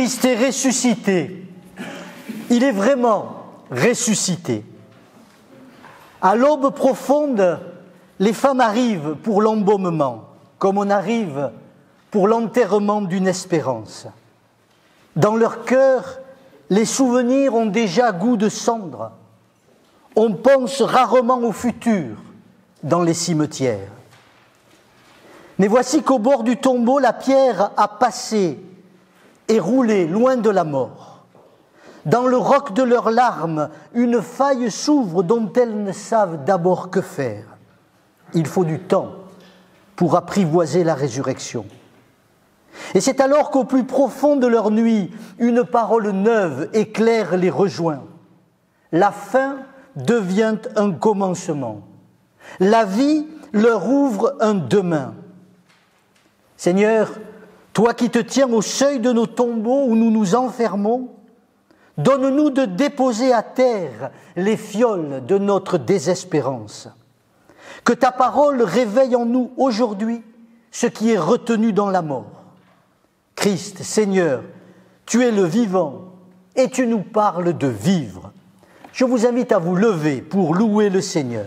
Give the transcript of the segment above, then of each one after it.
Christ est ressuscité. Il est vraiment ressuscité. À l'aube profonde, les femmes arrivent pour l'embaumement, comme on arrive pour l'enterrement d'une espérance. Dans leur cœur, les souvenirs ont déjà goût de cendre. On pense rarement au futur dans les cimetières. Mais voici qu'au bord du tombeau, la pierre a passé et roulé loin de la mort. Dans le roc de leurs larmes, une faille s'ouvre dont elles ne savent d'abord que faire. Il faut du temps pour apprivoiser la résurrection. Et c'est alors qu'au plus profond de leur nuit, une parole neuve éclaire les rejoint. La fin devient un commencement. La vie leur ouvre un demain. Seigneur, toi qui te tiens au seuil de nos tombeaux où nous nous enfermons, donne-nous de déposer à terre les fioles de notre désespérance. Que ta parole réveille en nous aujourd'hui ce qui est retenu dans la mort. Christ, Seigneur, tu es le vivant et tu nous parles de vivre. Je vous invite à vous lever pour louer le Seigneur.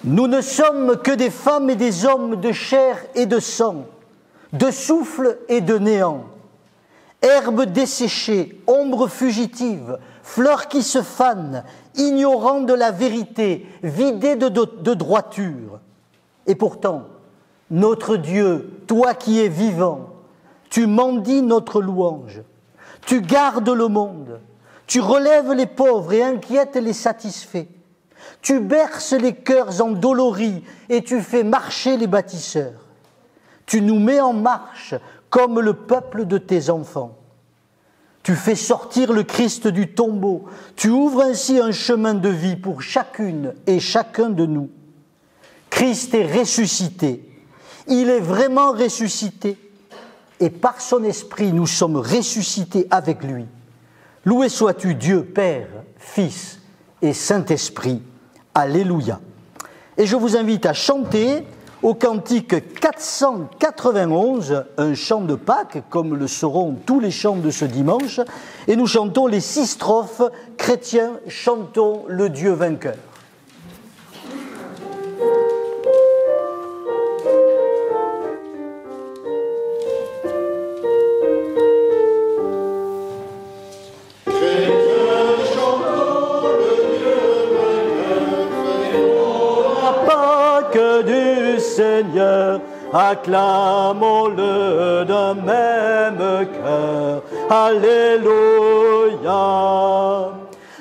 Nous ne sommes que des femmes et des hommes de chair et de sang, de souffle et de néant, herbes desséchées, ombres fugitives, fleurs qui se fanent, ignorant de la vérité, vidées de droiture. Et pourtant, notre Dieu, toi qui es vivant, tu mendies notre louange, tu gardes le monde, tu relèves les pauvres et inquiètes les satisfaits, tu berces les cœurs endoloris et tu fais marcher les bâtisseurs. Tu nous mets en marche comme le peuple de tes enfants. Tu fais sortir le Christ du tombeau. Tu ouvres ainsi un chemin de vie pour chacune et chacun de nous. Christ est ressuscité. Il est vraiment ressuscité. Et par son esprit, nous sommes ressuscités avec lui. Loué sois-tu Dieu, Père, Fils et Saint-Esprit. Alléluia. Et je vous invite à chanter au cantique 491, un chant de Pâques, comme le seront tous les chants de ce dimanche, et nous chantons les 6 strophes. Chrétiens, chantons le Dieu vainqueur. Seigneur, acclamons-le d'un même cœur. Alléluia.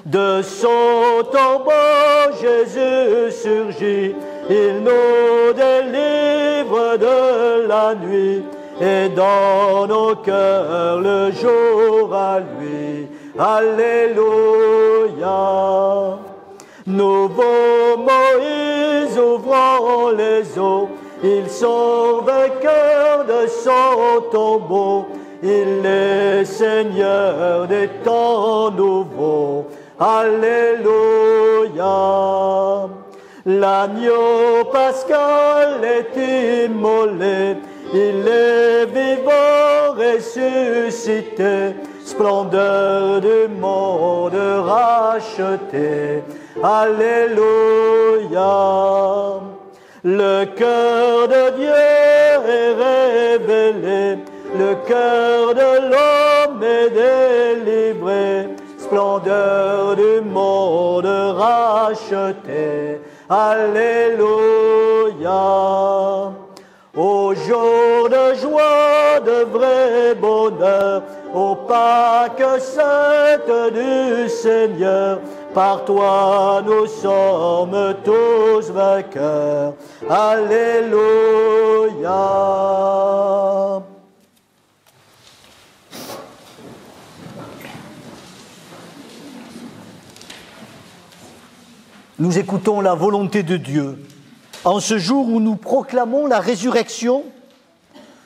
De son tombeau, Jésus surgit. Il nous délivre de la nuit et dans nos cœurs le jour à lui. Alléluia. Nouveau Moïse ouvrant les eaux, il sauve vainqueur de son tombeau. Il est Seigneur des temps nouveaux. Alléluia. L'agneau pascal est immolé, il est vivant ressuscité, splendeur du monde racheté. Alléluia. Le cœur de Dieu est révélé, le cœur de l'homme est délivré, splendeur du monde racheté. Alléluia. Au jour de joie, de vrai bonheur, au Pâques sainte du Seigneur, par toi nous sommes tous vainqueurs. Alléluia. Nous écoutons la volonté de Dieu. En ce jour où nous proclamons la résurrection,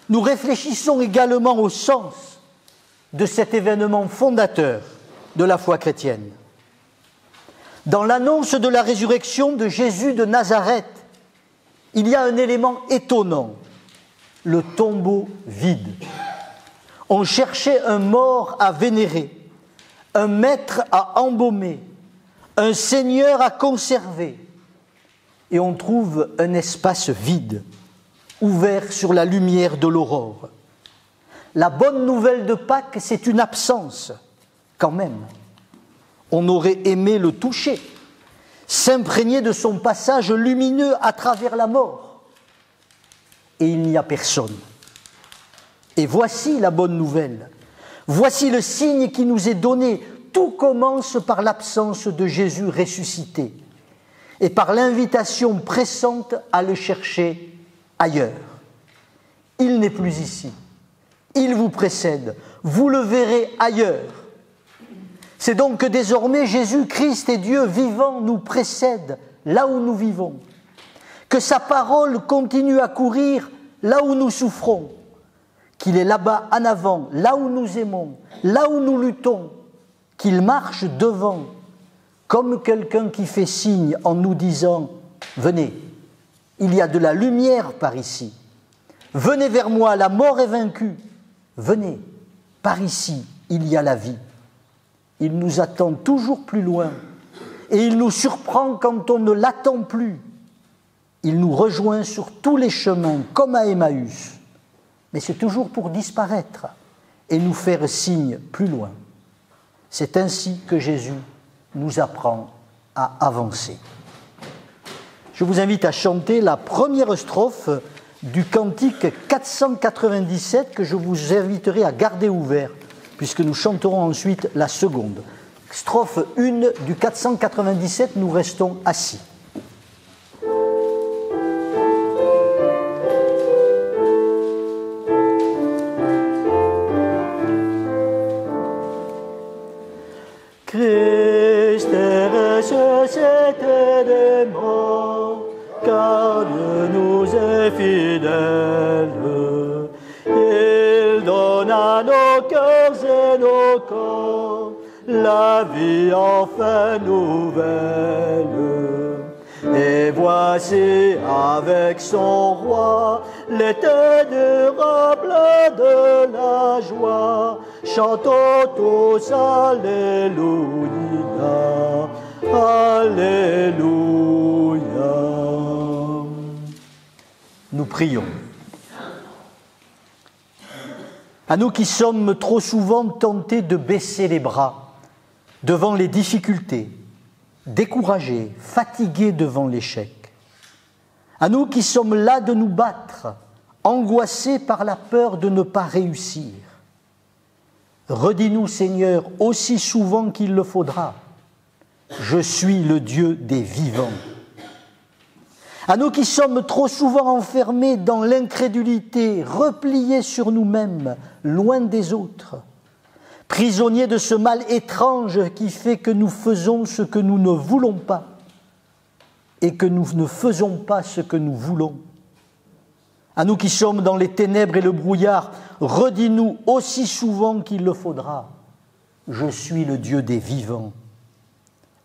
nous réfléchissons également au sens de cet événement fondateur de la foi chrétienne. Dans l'annonce de la résurrection de Jésus de Nazareth, il y a un élément étonnant, le tombeau vide. On cherchait un mort à vénérer, un maître à embaumer, un seigneur à conserver, et on trouve un espace vide, ouvert sur la lumière de l'aurore. La bonne nouvelle de Pâques, c'est une absence, quand même. On aurait aimé le toucher, s'imprégner de son passage lumineux à travers la mort. Et il n'y a personne. Et voici la bonne nouvelle. Voici le signe qui nous est donné. Tout commence par l'absence de Jésus ressuscité et par l'invitation pressante à le chercher ailleurs. Il n'est plus ici. Il vous précède. Vous le verrez ailleurs. C'est donc que désormais Jésus-Christ et Dieu vivant nous précèdent là où nous vivons. Que sa parole continue à courir là où nous souffrons. Qu'il est là-bas en avant, là où nous aimons, là où nous luttons. Qu'il marche devant, comme quelqu'un qui fait signe en nous disant « Venez, il y a de la lumière par ici. Venez vers moi, la mort est vaincue. Venez, par ici, il y a la vie. » Il nous attend toujours plus loin et il nous surprend quand on ne l'attend plus. Il nous rejoint sur tous les chemins, comme à Emmaüs, mais c'est toujours pour disparaître et nous faire signe plus loin. C'est ainsi que Jésus nous apprend à avancer. Je vous invite à chanter la première strophe du cantique 497 que je vous inviterai à garder ouvert, puisque nous chanterons ensuite la seconde. Strophe 1 du 497, nous restons assis. Christ est ressuscité des morts, car Dieu nous est fidèle. Il donne à nos cœurs et nos corps la vie enfin nouvelle. Et voici avec son roi l'été durable de la joie. Chantons tous Alléluia, Alléluia. Nous prions. À nous qui sommes trop souvent tentés de baisser les bras devant les difficultés, découragés, fatigués devant l'échec. À nous qui sommes là de nous battre, angoissés par la peur de ne pas réussir. Redis-nous, Seigneur, aussi souvent qu'il le faudra, je suis le Dieu des vivants. À nous qui sommes trop souvent enfermés dans l'incrédulité, repliés sur nous-mêmes, loin des autres, prisonniers de ce mal étrange qui fait que nous faisons ce que nous ne voulons pas et que nous ne faisons pas ce que nous voulons. À nous qui sommes dans les ténèbres et le brouillard, redis-nous aussi souvent qu'il le faudra, je suis le Dieu des vivants.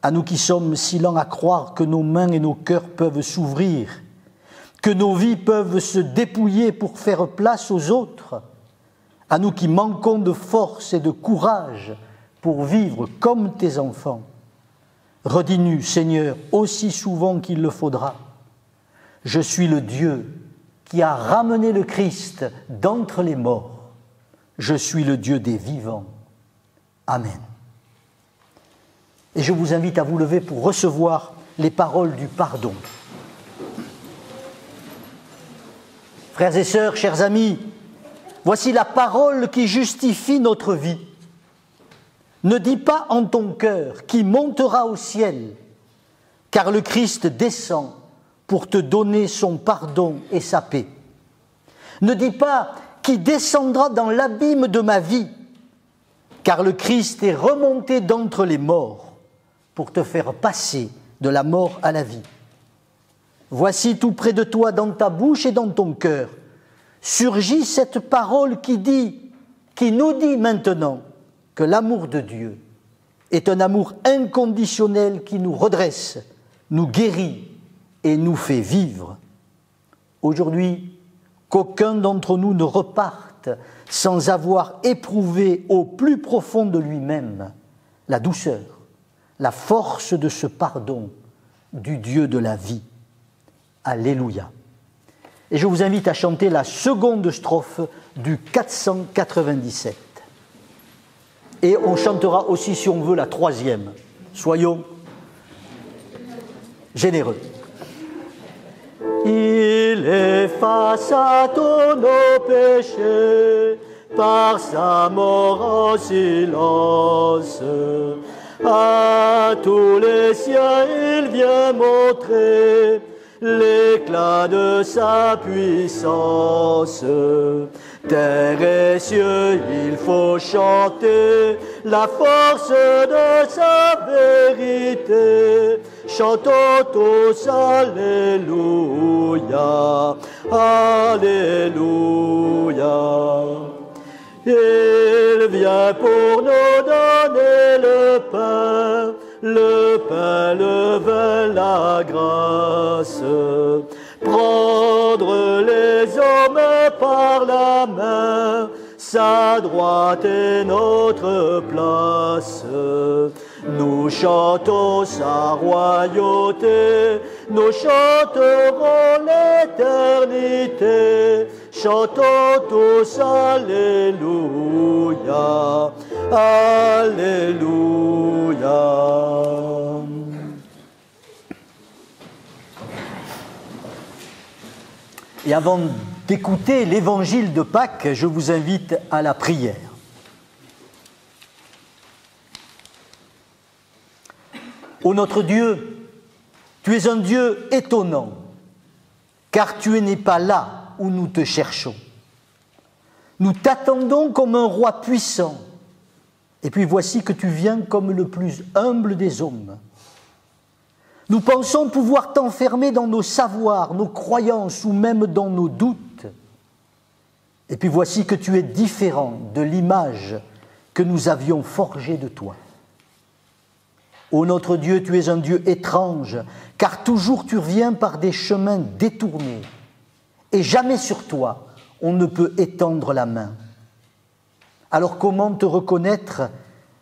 À nous qui sommes si lents à croire que nos mains et nos cœurs peuvent s'ouvrir, que nos vies peuvent se dépouiller pour faire place aux autres, à nous qui manquons de force et de courage pour vivre comme tes enfants, redis-nous, Seigneur, aussi souvent qu'il le faudra, je suis le Dieu qui a ramené le Christ d'entre les morts, je suis le Dieu des vivants. Amen. Et je vous invite à vous lever pour recevoir les paroles du pardon. Frères et sœurs, chers amis, voici la parole qui justifie notre vie. Ne dis pas en ton cœur qui montera au ciel, car le Christ descend pour te donner son pardon et sa paix. Ne dis pas qui descendra dans l'abîme de ma vie, car le Christ est remonté d'entre les morts pour te faire passer de la mort à la vie. Voici tout près de toi, dans ta bouche et dans ton cœur, surgit cette parole qui nous dit maintenant que l'amour de Dieu est un amour inconditionnel qui nous redresse, nous guérit et nous fait vivre. Aujourd'hui, qu'aucun d'entre nous ne reparte sans avoir éprouvé au plus profond de lui-même la douceur, la force de ce pardon du Dieu de la vie. Alléluia. Et je vous invite à chanter la seconde strophe du 497. Et on chantera aussi, si on veut, la troisième. Soyons généreux. Il efface à tous nos péchés par sa mort en silence. À tous les siens il vient montrer l'éclat de sa puissance. Terre et cieux, il faut chanter la force de sa vérité. Chantons tous Alléluia, Alléluia. Il vient pour nous donner le pain, le vin, la grâce. Prendre les hommes par la main, sa droite est notre place. Nous chantons sa royauté, nous chanterons l'éternité. Chantons tous Alléluia, Alléluia. Et avant d'écouter l'évangile de Pâques, je vous invite à la prière. Ô notre Dieu, tu es un Dieu étonnant, car tu n'es pas là où nous te cherchons. Nous t'attendons comme un roi puissant, et puis voici que tu viens comme le plus humble des hommes. Nous pensons pouvoir t'enfermer dans nos savoirs, nos croyances ou même dans nos doutes. Et puis voici que tu es différent de l'image que nous avions forgée de toi. Ô notre Dieu, tu es un Dieu étrange, car toujours tu reviens par des chemins détournés. Et jamais sur toi on ne peut étendre la main. Alors comment te reconnaître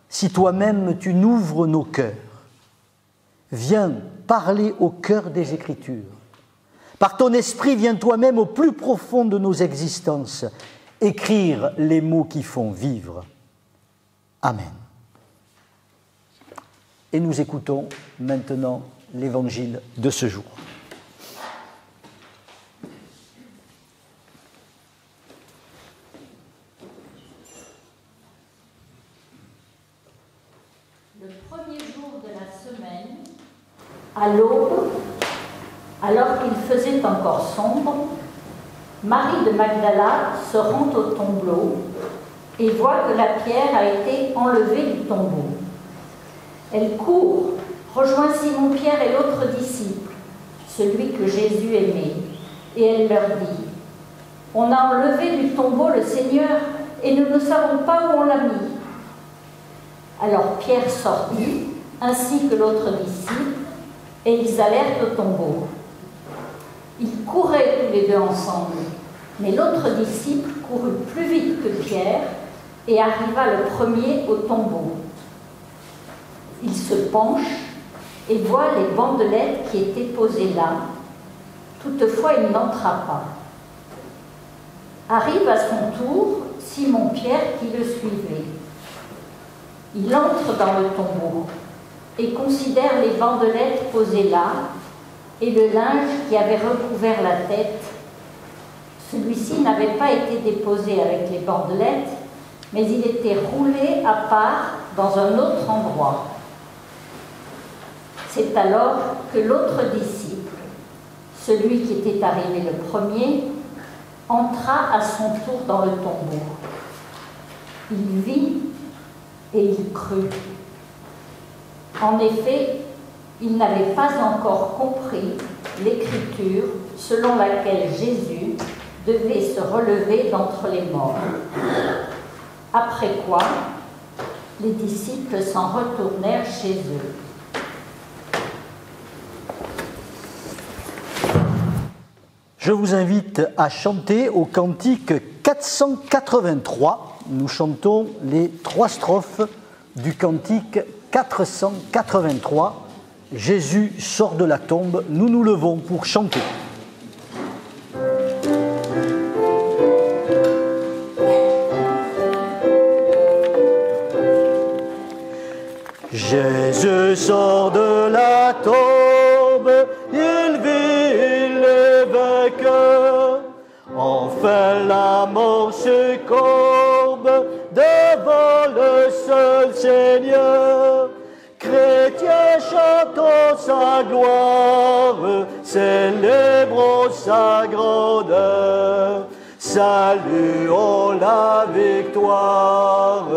si toi-même tu n'ouvres nos cœurs? Viens parler au cœur des Écritures. Par ton esprit, viens toi-même au plus profond de nos existences, écrire les mots qui font vivre. Amen. Et nous écoutons maintenant l'évangile de ce jour. Le premier jour de la semaine, à l'aube, alors qu'il faisait encore sombre, Marie de Magdala se rend au tombeau et voit que la pierre a été enlevée du tombeau. Elle court, rejoint Simon-Pierre et l'autre disciple, celui que Jésus aimait, et elle leur dit : « On a enlevé du tombeau le Seigneur et nous ne savons pas où on l'a mis. » Alors Pierre sortit, ainsi que l'autre disciple, et ils allèrent au tombeau. Ils couraient tous les deux ensemble, mais l'autre disciple courut plus vite que Pierre et arriva le premier au tombeau. Il se penche et voit les bandelettes qui étaient posées là. Toutefois, il n'entra pas. Arrive à son tour Simon-Pierre qui le suivait. Il entre dans le tombeau et considère les bandelettes posées là et le linge qui avait recouvert la tête. Celui-ci n'avait pas été déposé avec les bandelettes, mais il était roulé à part dans un autre endroit. C'est alors que l'autre disciple, celui qui était arrivé le premier, entra à son tour dans le tombeau. Il vit et il crut. En effet, il n'avait pas encore compris l'écriture selon laquelle Jésus devait se relever d'entre les morts. Après quoi, les disciples s'en retournèrent chez eux. Je vous invite à chanter au cantique 483. Nous chantons les 3 strophes du cantique 483. Jésus sort de la tombe, nous nous levons pour chanter. Jésus sort de la tombe, il vit, il est vainqueur. Enfin la mort succombe devant le seul Seigneur. Chrétiens, chantons sa gloire, célébrons sa grandeur. Saluons la victoire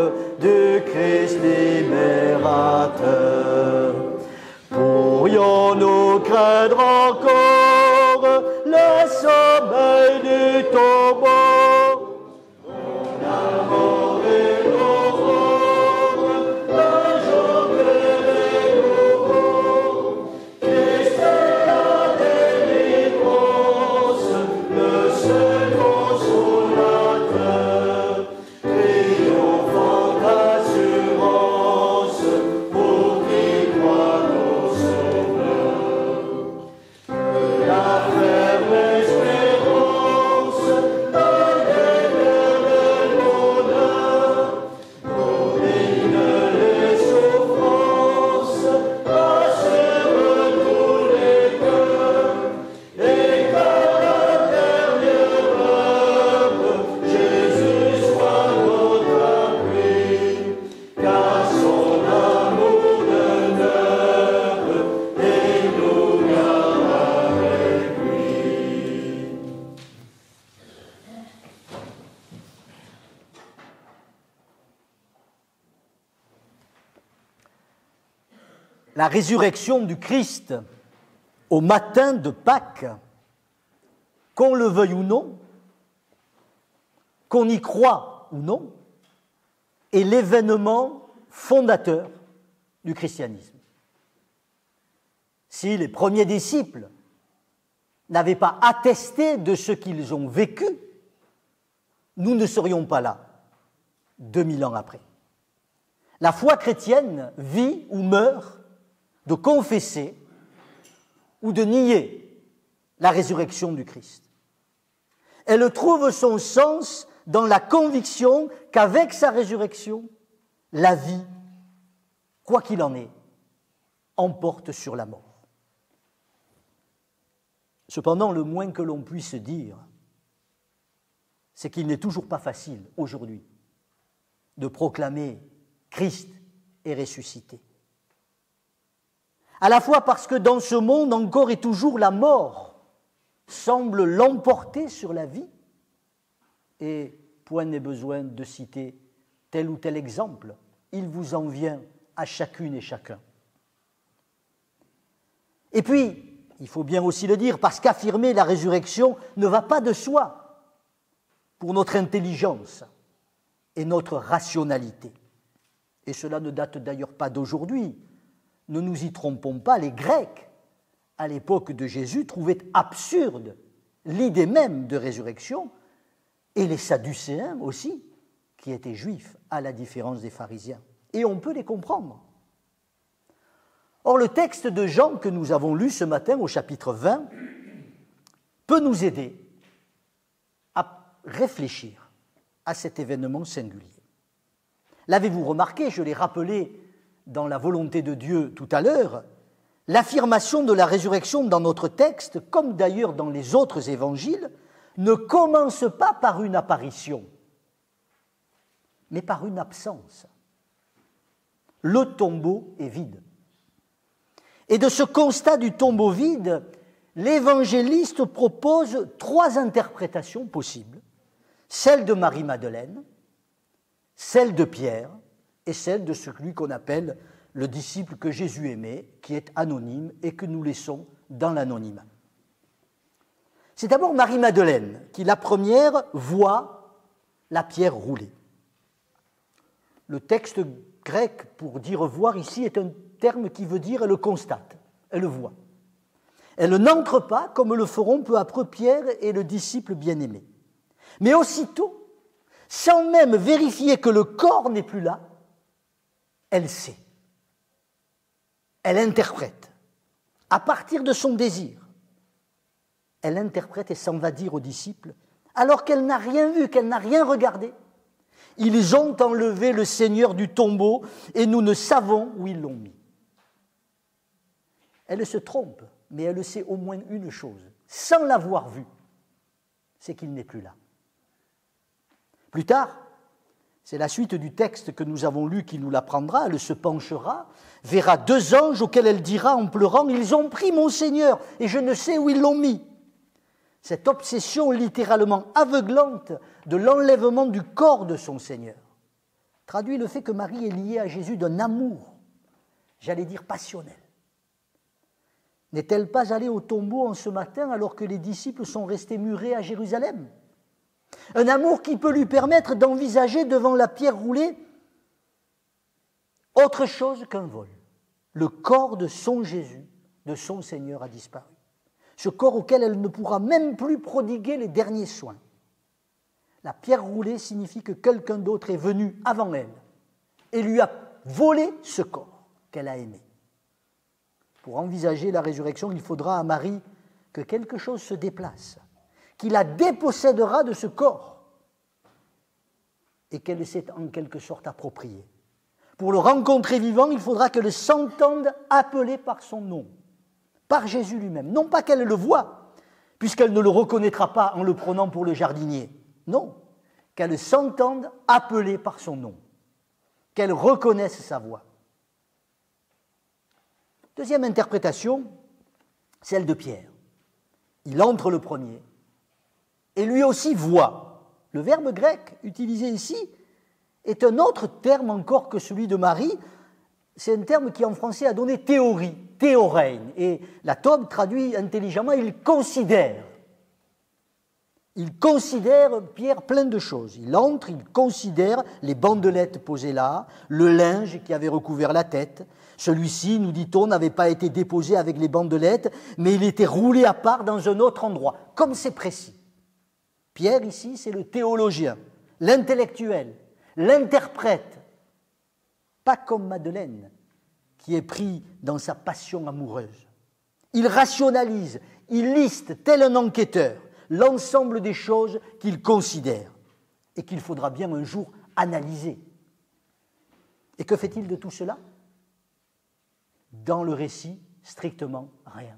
du Christ libérateur. Pourrions-nous craindre encore le sommeil du tombeau? La mort et l'aurore, un jour clair et nouveau. Christ est la délivrance, le seul consolateur. Triomphant assurance pour qui croit au Sauveur. La ferme espérance dans l'éternel bonheur domine les souffrances, rassure tous les cœurs. Et qu'à la dernière heure, Jésus soit notre appui, car son amour demeure et nous garde avec lui. La résurrection du Christ au matin de Pâques, qu'on le veuille ou non, qu'on y croit ou non, est l'événement fondateur du christianisme. Si les premiers disciples n'avaient pas attesté de ce qu'ils ont vécu, nous ne serions pas là 2000 ans après. La foi chrétienne vit ou meurt de confesser ou de nier la résurrection du Christ. Elle trouve son sens dans la conviction qu'avec sa résurrection, la vie, quoi qu'il en est, emporte sur la mort. Cependant, le moins que l'on puisse dire, c'est qu'il n'est toujours pas facile aujourd'hui de proclamer Christ est ressuscité. À la fois parce que dans ce monde, encore et toujours, la mort semble l'emporter sur la vie, et point n'est besoin de citer tel ou tel exemple, il vous en vient à chacune et chacun. Et puis, il faut bien aussi le dire, parce qu'affirmer la résurrection ne va pas de soi pour notre intelligence et notre rationalité. Et cela ne date d'ailleurs pas d'aujourd'hui. Ne nous y trompons pas, les Grecs, à l'époque de Jésus, trouvaient absurde l'idée même de résurrection, et les Sadducéens aussi, qui étaient juifs, à la différence des pharisiens. Et on peut les comprendre. Or, le texte de Jean que nous avons lu ce matin au chapitre 20 peut nous aider à réfléchir à cet événement singulier. L'avez-vous remarqué, je l'ai rappelé dans la volonté de Dieu tout à l'heure, l'affirmation de la résurrection dans notre texte, comme d'ailleurs dans les autres évangiles, ne commence pas par une apparition, mais par une absence. Le tombeau est vide. Et de ce constat du tombeau vide, l'évangéliste propose 3 interprétations possibles, celle de Marie-Madeleine, celle de Pierre et celle de celui qu'on appelle le disciple que Jésus aimait, qui est anonyme et que nous laissons dans l'anonymat. C'est d'abord Marie-Madeleine qui, la première, voit la pierre rouler. Le texte grec pour dire voir ici est un terme qui veut dire elle le constate, elle le voit. Elle n'entre pas comme le feront peu après Pierre et le disciple bien-aimé. Mais aussitôt, sans même vérifier que le corps n'est plus là, elle sait. Elle interprète. À partir de son désir, elle interprète et s'en va dire aux disciples, alors qu'elle n'a rien vu, qu'elle n'a rien regardé. Ils ont enlevé le Seigneur du tombeau et nous ne savons où ils l'ont mis. Elle se trompe, mais elle sait au moins une chose, sans l'avoir vu, c'est qu'il n'est plus là. Plus tard, c'est la suite du texte que nous avons lu qui nous l'apprendra, elle se penchera, verra 2 anges auxquels elle dira en pleurant « Ils ont pris mon Seigneur et je ne sais où ils l'ont mis ». Cette obsession littéralement aveuglante de l'enlèvement du corps de son Seigneur traduit le fait que Marie est liée à Jésus d'un amour, j'allais dire passionnel. N'est-elle pas allée au tombeau en ce matin alors que les disciples sont restés murés à Jérusalem ? Un amour qui peut lui permettre d'envisager devant la pierre roulée autre chose qu'un vol. Le corps de son Jésus, de son Seigneur a disparu. Ce corps auquel elle ne pourra même plus prodiguer les derniers soins. La pierre roulée signifie que quelqu'un d'autre est venu avant elle et lui a volé ce corps qu'elle a aimé. Pour envisager la résurrection, il faudra à Marie que quelque chose se déplace, qui la dépossédera de ce corps et qu'elle s'est en quelque sorte approprié. Pour le rencontrer vivant, il faudra qu'elle s'entende appeler par son nom, par Jésus lui-même. Non pas qu'elle le voie, puisqu'elle ne le reconnaîtra pas en le prenant pour le jardinier. Non, qu'elle s'entende appeler par son nom, qu'elle reconnaisse sa voix. Deuxième interprétation, celle de Pierre. Il entre le premier et lui aussi voit. Le verbe grec utilisé ici est un autre terme encore que celui de Marie. C'est un terme qui en français a donné théorie, théorein. Et la Tobe traduit intelligemment, il considère. Il considère, Pierre, plein de choses. Il entre, il considère les bandelettes posées là, le linge qui avait recouvert la tête. Celui-ci, nous dit-on, n'avait pas été déposé avec les bandelettes, mais il était roulé à part dans un autre endroit. Comme c'est précis. Pierre, ici, c'est le théologien, l'intellectuel, l'interprète. Pas comme Madeleine, qui est pris dans sa passion amoureuse. Il rationalise, il liste, tel un enquêteur, l'ensemble des choses qu'il considère et qu'il faudra bien un jour analyser. Et que fait-il de tout cela ? Dans le récit, strictement rien.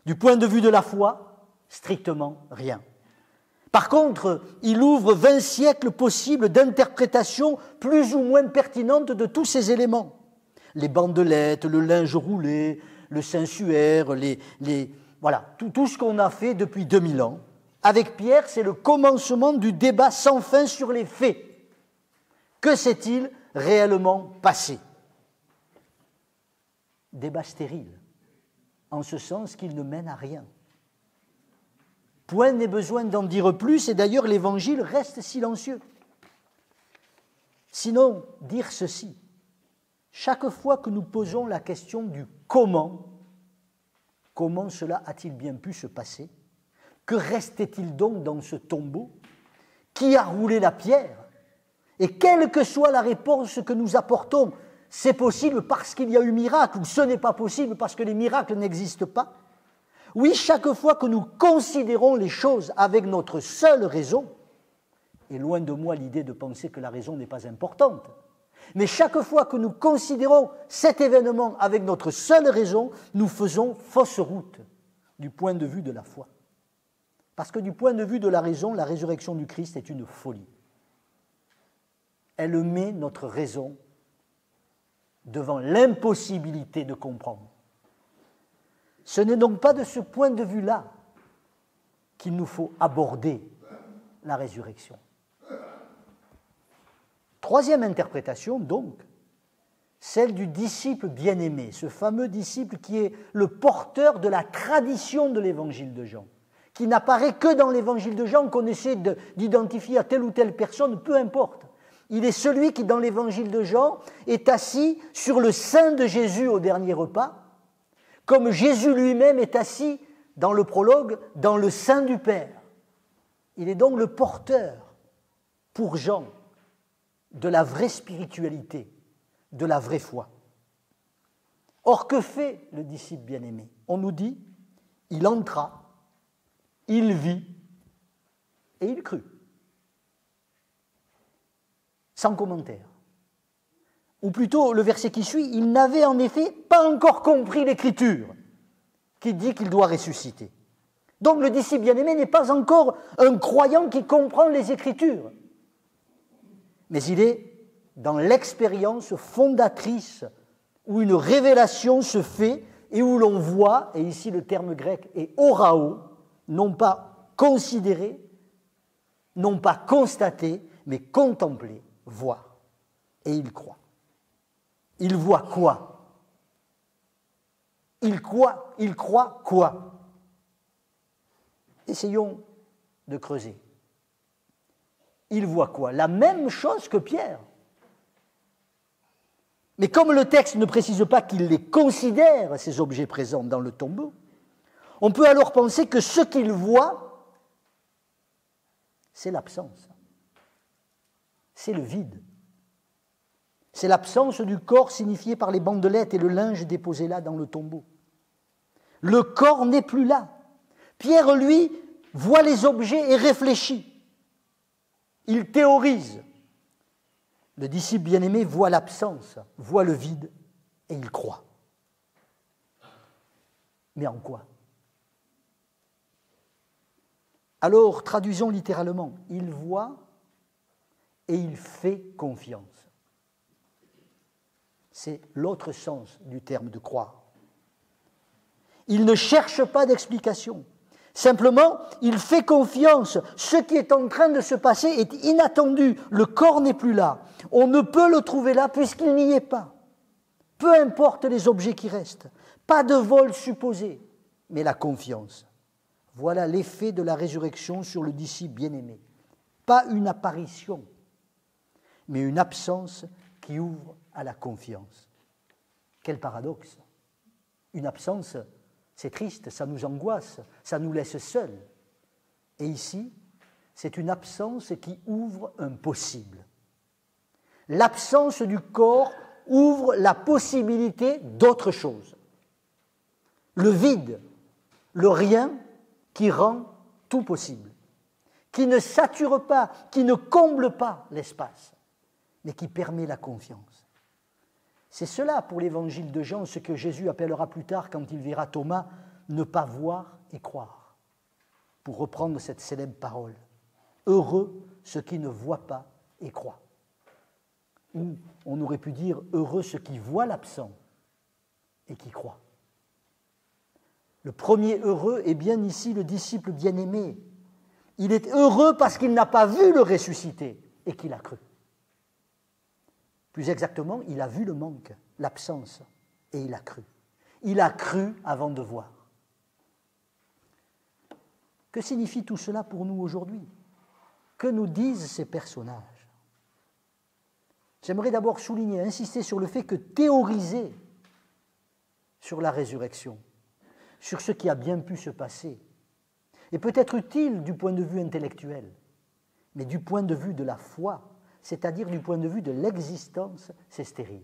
Du point de vue de la foi, strictement rien. Par contre, il ouvre 20 siècles possibles d'interprétation plus ou moins pertinentes de tous ces éléments. Les bandelettes, le linge roulé, le sensuaire, voilà, tout ce qu'on a fait depuis 2000 ans. Avec Pierre, c'est le commencement du débat sans fin sur les faits. Que s'est-il réellement passé ? Débat stérile, en ce sens qu'il ne mène à rien. Point n'est besoin d'en dire plus, et d'ailleurs l'Évangile reste silencieux. Sinon, dire ceci, chaque fois que nous posons la question du comment cela a-t-il bien pu se passer ? Que restait-il donc dans ce tombeau ? Qui a roulé la pierre ? Et quelle que soit la réponse que nous apportons, c'est possible parce qu'il y a eu miracle, ou ce n'est pas possible parce que les miracles n'existent pas. Oui, chaque fois que nous considérons les choses avec notre seule raison, et loin de moi l'idée de penser que la raison n'est pas importante, mais chaque fois que nous considérons cet événement avec notre seule raison, nous faisons fausse route du point de vue de la foi. Parce que du point de vue de la raison, la résurrection du Christ est une folie. Elle met notre raison devant l'impossibilité de comprendre. Ce n'est donc pas de ce point de vue-là qu'il nous faut aborder la résurrection. Troisième interprétation, donc, celle du disciple bien-aimé, ce fameux disciple qui est le porteur de la tradition de l'évangile de Jean, qui n'apparaît que dans l'évangile de Jean, qu'on essaie d'identifier à telle ou telle personne, peu importe. Il est celui qui, dans l'évangile de Jean, est assis sur le sein de Jésus au dernier repas, comme Jésus lui-même est assis dans le prologue, dans le sein du Père. Il est donc le porteur, pour Jean, de la vraie spiritualité, de la vraie foi. Or, que fait le disciple bien-aimé? On nous dit, il entra, il vit et il crut. Sans commentaire. Ou plutôt, le verset qui suit, il n'avait en effet pas encore compris l'Écriture qui dit qu'il doit ressusciter. Donc le disciple bien-aimé n'est pas encore un croyant qui comprend les Écritures, mais il est dans l'expérience fondatrice où une révélation se fait et où l'on voit, et ici le terme grec est orao, non pas considérer, non pas constater, mais contempler, voir. Et il croit. Il voit quoi? Il croit quoi? Essayons de creuser. Il voit quoi? La même chose que Pierre. Mais comme le texte ne précise pas qu'il les considère, ces objets présents dans le tombeau, on peut alors penser que ce qu'il voit, c'est l'absence. C'est le vide. C'est l'absence du corps signifié par les bandelettes et le linge déposé là dans le tombeau. Le corps n'est plus là. Pierre, lui, voit les objets et réfléchit. Il théorise. Le disciple bien-aimé voit l'absence, voit le vide et il croit. Mais en quoi? Alors, traduisons littéralement. Il voit et il fait confiance. C'est l'autre sens du terme de croire. Il ne cherche pas d'explication. Simplement, il fait confiance. Ce qui est en train de se passer est inattendu. Le corps n'est plus là. On ne peut le trouver là puisqu'il n'y est pas. Peu importe les objets qui restent. Pas de vol supposé, mais la confiance. Voilà l'effet de la résurrection sur le disciple bien-aimé. Pas une apparition, mais une absence qui ouvre à la confiance. Quel paradoxe! Une absence, c'est triste, ça nous angoisse, ça nous laisse seuls. Et ici, c'est une absence qui ouvre un possible. L'absence du corps ouvre la possibilité d'autre chose. Le vide, le rien qui rend tout possible, qui ne sature pas, qui ne comble pas l'espace, mais qui permet la confiance. C'est cela pour l'évangile de Jean, ce que Jésus appellera plus tard quand il verra Thomas, ne pas voir et croire. Pour reprendre cette célèbre parole, heureux ceux qui ne voient pas et croient. Ou on aurait pu dire heureux ceux qui voient l'absent et qui croient. Le premier heureux est bien ici le disciple bien-aimé. Il est heureux parce qu'il n'a pas vu le ressuscité et qu'il a cru. Plus exactement, il a vu le manque, l'absence, et il a cru. Il a cru avant de voir. Que signifie tout cela pour nous aujourd'hui? Que nous disent ces personnages? J'aimerais d'abord souligner, insister sur le fait que théoriser sur la résurrection, sur ce qui a bien pu se passer, est peut-être utile du point de vue intellectuel, mais du point de vue de la foi, c'est-à-dire du point de vue de l'existence, c'est stérile.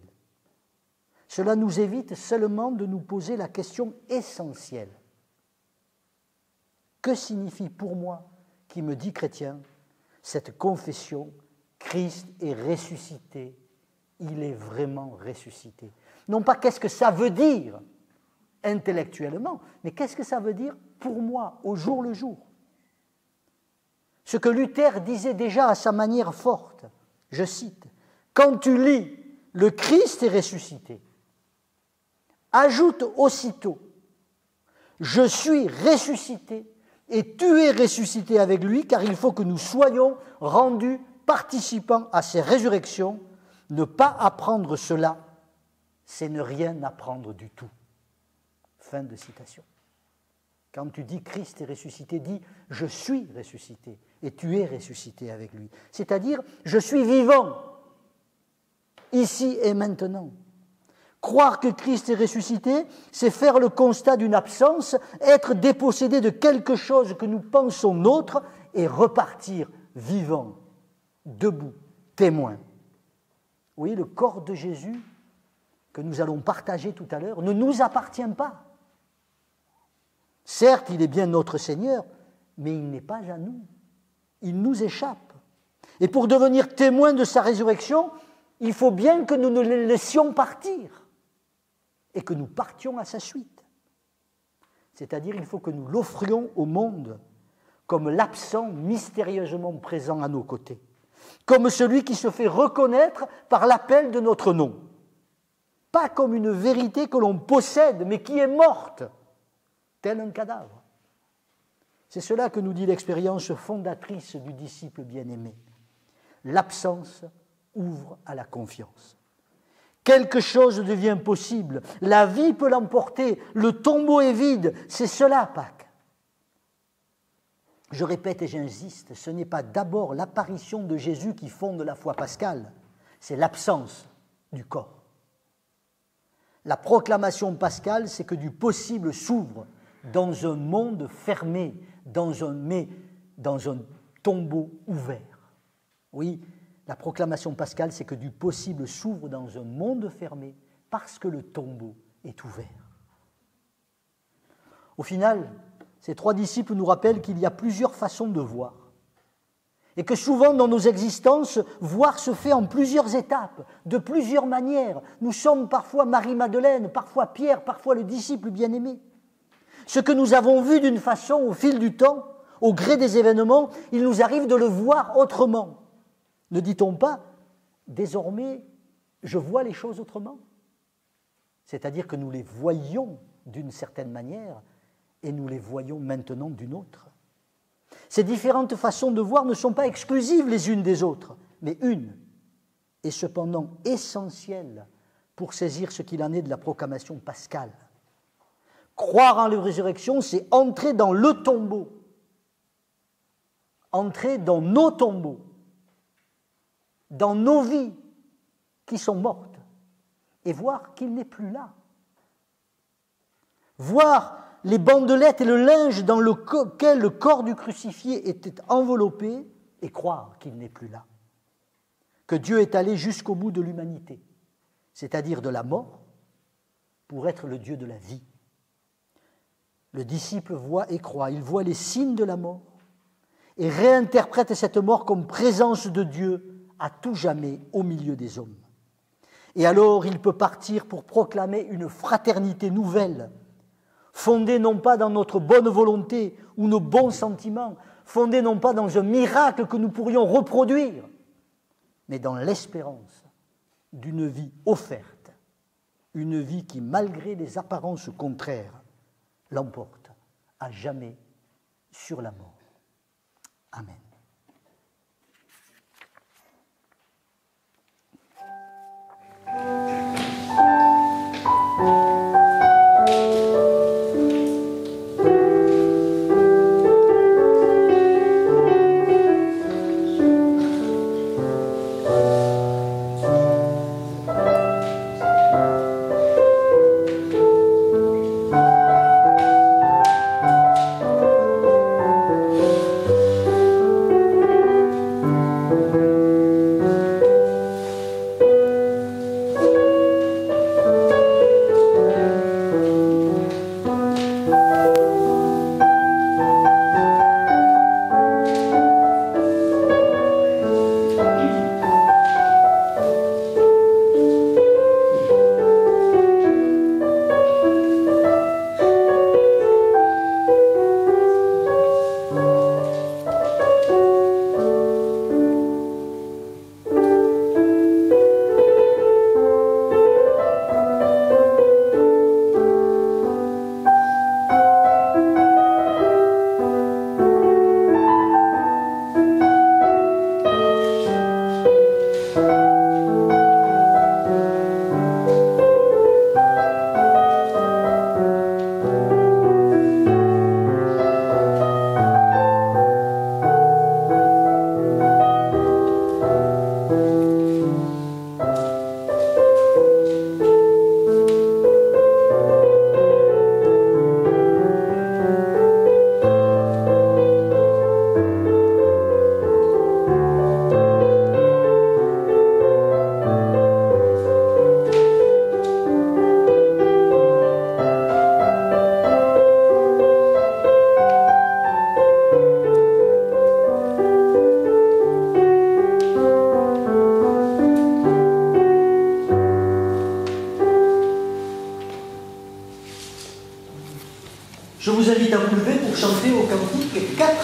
Cela nous évite seulement de nous poser la question essentielle. Que signifie pour moi, qui me dit chrétien, cette confession, Christ est ressuscité, il est vraiment ressuscité? Non pas qu'est-ce que ça veut dire intellectuellement, mais qu'est-ce que ça veut dire pour moi, au jour le jour? Ce que Luther disait déjà à sa manière forte, je cite, « Quand tu lis « Le Christ est ressuscité », ajoute aussitôt « Je suis ressuscité et tu es ressuscité avec lui, car il faut que nous soyons rendus participants à ces résurrections. Ne pas apprendre cela, c'est ne rien apprendre du tout. » Fin de citation. Quand tu dis Christ est ressuscité, dis je suis ressuscité et tu es ressuscité avec lui. C'est-à-dire je suis vivant, ici et maintenant. Croire que Christ est ressuscité, c'est faire le constat d'une absence, être dépossédé de quelque chose que nous pensons nôtre et repartir vivant, debout, témoin. Vous voyez, le corps de Jésus que nous allons partager tout à l'heure ne nous appartient pas. Certes, il est bien notre Seigneur, mais il n'est pas à nous. Il nous échappe. Et pour devenir témoin de sa résurrection, il faut bien que nous ne le laissions partir et que nous partions à sa suite. C'est-à-dire, il faut que nous l'offrions au monde comme l'absent mystérieusement présent à nos côtés, comme celui qui se fait reconnaître par l'appel de notre nom, pas comme une vérité que l'on possède, mais qui est morte, tel un cadavre. C'est cela que nous dit l'expérience fondatrice du disciple bien-aimé. L'absence ouvre à la confiance. Quelque chose devient possible, la vie peut l'emporter, le tombeau est vide, c'est cela Pâques. Je répète et j'insiste, ce n'est pas d'abord l'apparition de Jésus qui fonde la foi pascale, c'est l'absence du corps. La proclamation pascale, c'est que du possible s'ouvre dans un monde fermé, dans un tombeau ouvert. Oui, la proclamation pascale, c'est que du possible s'ouvre dans un monde fermé parce que le tombeau est ouvert. Au final, ces trois disciples nous rappellent qu'il y a plusieurs façons de voir et que souvent dans nos existences, voir se fait en plusieurs étapes, de plusieurs manières. Nous sommes parfois Marie-Madeleine, parfois Pierre, parfois le disciple bien-aimé. Ce que nous avons vu d'une façon au fil du temps, au gré des événements, il nous arrive de le voir autrement. Ne dit-on pas, désormais, je vois les choses autrement? C'est-à-dire que nous les voyons d'une certaine manière et nous les voyons maintenant d'une autre. Ces différentes façons de voir ne sont pas exclusives les unes des autres, mais une est cependant essentielle pour saisir ce qu'il en est de la proclamation pascale. Croire en la résurrection, c'est entrer dans le tombeau, entrer dans nos tombeaux, dans nos vies qui sont mortes, et voir qu'il n'est plus là. Voir les bandelettes et le linge dans lequel le corps du crucifié était enveloppé, et croire qu'il n'est plus là. Que Dieu est allé jusqu'au bout de l'humanité, c'est-à-dire de la mort, pour être le Dieu de la vie. Le disciple voit et croit, il voit les signes de la mort, et réinterprète cette mort comme présence de Dieu à tout jamais au milieu des hommes. Et alors il peut partir pour proclamer une fraternité nouvelle, fondée non pas dans notre bonne volonté ou nos bons sentiments, fondée non pas dans un miracle que nous pourrions reproduire, mais dans l'espérance d'une vie offerte, une vie qui, malgré les apparences contraires, l'emporte à jamais sur la mort. Amen.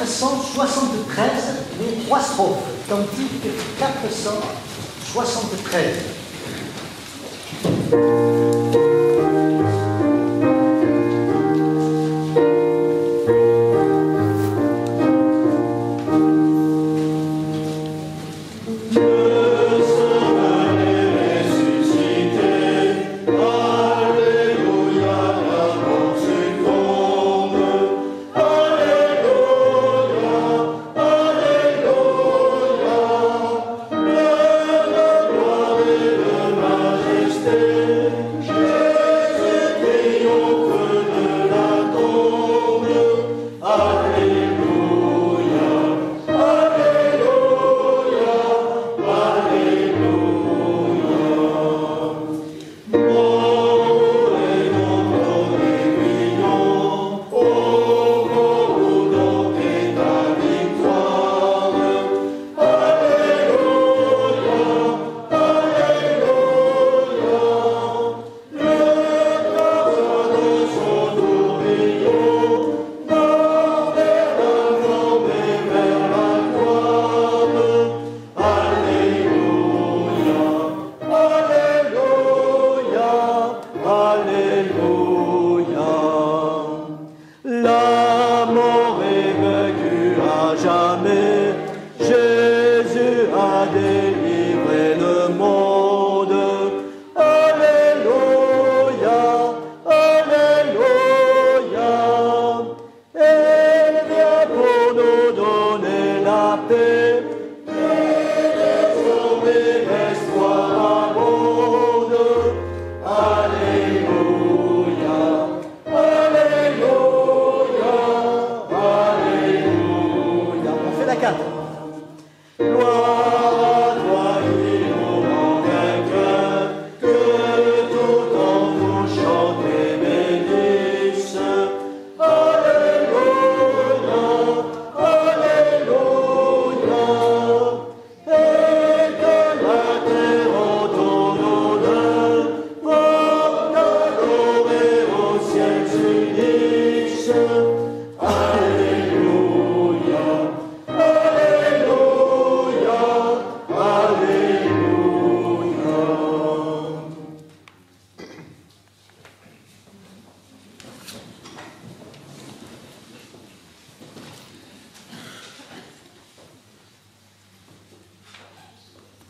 473, les 3 strophes. Cantique 473.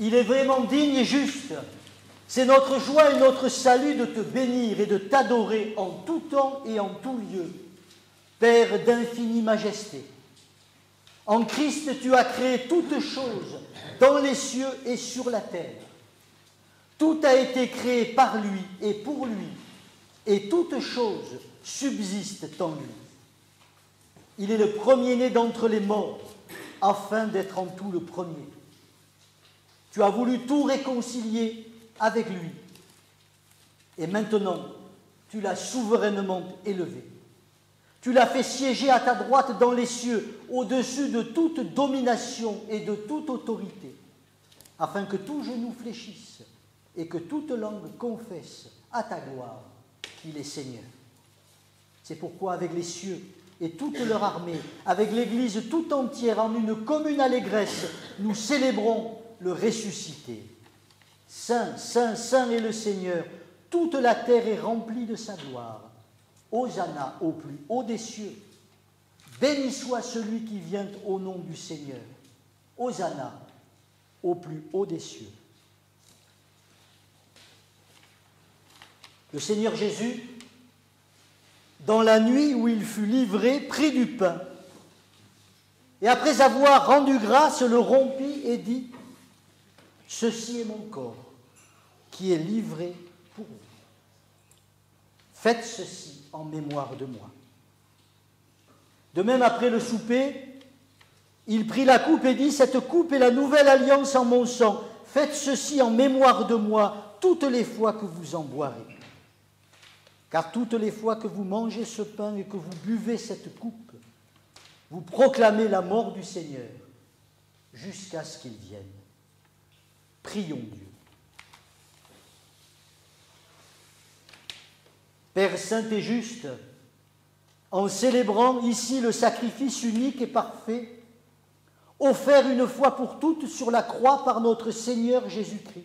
Il est vraiment digne et juste. C'est notre joie et notre salut de te bénir et de t'adorer en tout temps et en tout lieu. Père d'infinie majesté, en Christ tu as créé toutes choses dans les cieux et sur la terre. Tout a été créé par lui et pour lui, et toutes choses subsistent en lui. Il est le premier-né d'entre les morts, afin d'être en tout le premier. Tu as voulu tout réconcilier avec lui. Et maintenant, tu l'as souverainement élevé. Tu l'as fait siéger à ta droite dans les cieux, au-dessus de toute domination et de toute autorité, afin que tout genou fléchisse et que toute langue confesse à ta gloire qu'il est Seigneur. C'est pourquoi avec les cieux et toute leur armée, avec l'Église tout entière en une commune allégresse, nous célébrons le ressuscité. Saint, Saint, Saint est le Seigneur, toute la terre est remplie de sa gloire. Hosanna au plus haut des cieux. Béni soit celui qui vient au nom du Seigneur. Hosanna au plus haut des cieux. Le Seigneur Jésus, dans la nuit où il fut livré, prit du pain, et après avoir rendu grâce, le rompit et dit : ceci est mon corps, qui est livré pour vous. Faites ceci en mémoire de moi. De même, après le souper, il prit la coupe et dit : cette coupe est la nouvelle alliance en mon sang. Faites ceci en mémoire de moi toutes les fois que vous en boirez. Car toutes les fois que vous mangez ce pain et que vous buvez cette coupe, vous proclamez la mort du Seigneur jusqu'à ce qu'il vienne. Prions Dieu. Père saint et juste, en célébrant ici le sacrifice unique et parfait, offert une fois pour toutes sur la croix par notre Seigneur Jésus-Christ,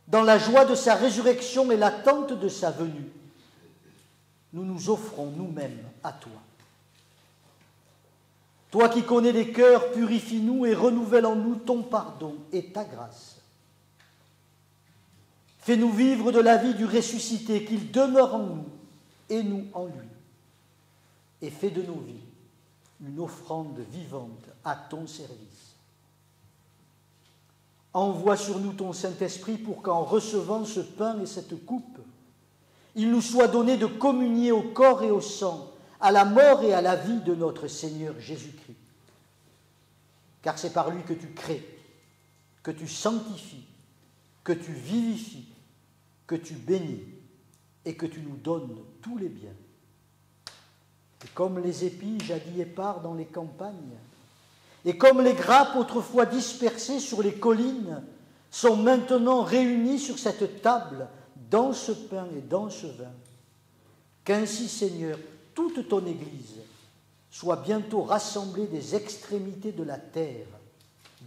dans la joie de sa résurrection et l'attente de sa venue, nous nous offrons nous-mêmes à toi. Toi qui connais les cœurs, purifie-nous et renouvelle en nous ton pardon et ta grâce. Fais-nous vivre de la vie du ressuscité, qu'il demeure en nous et nous en lui. Et fais de nos vies une offrande vivante à ton service. Envoie sur nous ton Saint-Esprit pour qu'en recevant ce pain et cette coupe, il nous soit donné de communier au corps et au sang, à la mort et à la vie de notre Seigneur Jésus-Christ. Car c'est par lui que tu crées, que tu sanctifies, que tu vivifies, que tu bénis et que tu nous donnes tous les biens. Et comme les épis jadis épars dans les campagnes, et comme les grappes autrefois dispersées sur les collines sont maintenant réunies sur cette table, dans ce pain et dans ce vin, qu'ainsi, Seigneur, toute ton Église soit bientôt rassemblée des extrémités de la terre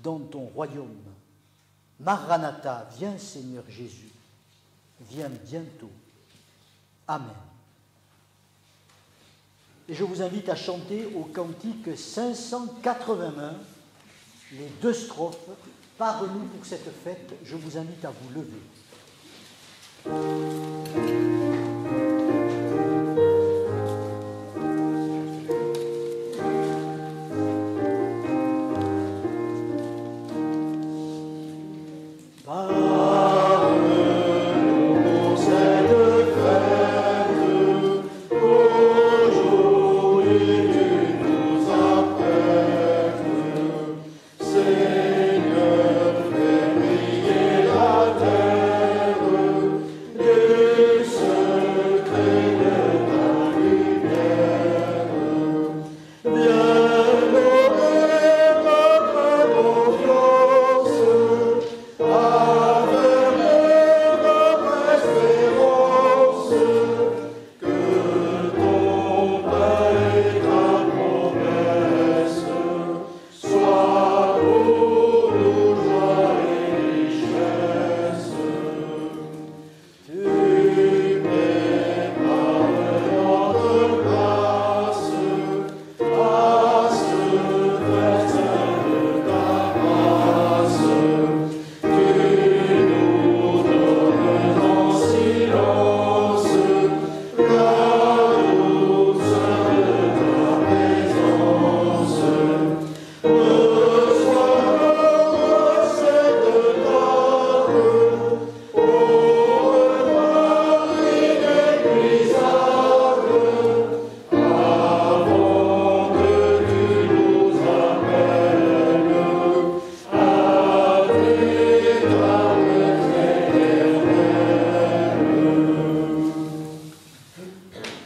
dans ton royaume. Maranatha, viens Seigneur Jésus, viens bientôt. Amen. Et je vous invite à chanter au cantique 581, les 2 strophes, « Pars-nous pour cette fête », je vous invite à vous lever.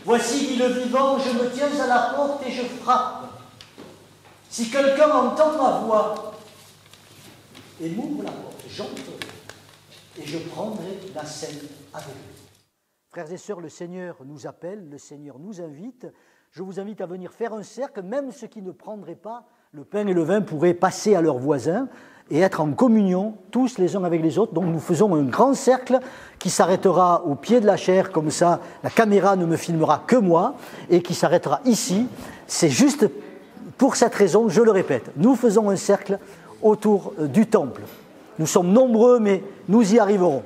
Voici, dit le vivant, je me tiens à la porte et je frappe. Si quelqu'un entend ma voix et m'ouvre la porte, j'entrerai et je prendrai la scène avec lui. Frères et sœurs, le Seigneur nous appelle, le Seigneur nous invite. Je vous invite à venir faire un cercle, même ceux qui ne prendraient pas le pain et le vin pourraient passer à leurs voisins et être en communion, tous les uns avec les autres. Donc nous faisons un grand cercle qui s'arrêtera au pied de la chaire, comme ça la caméra ne me filmera que moi, et qui s'arrêtera ici. C'est juste pour cette raison, je le répète, nous faisons un cercle autour du temple. Nous sommes nombreux, mais nous y arriverons.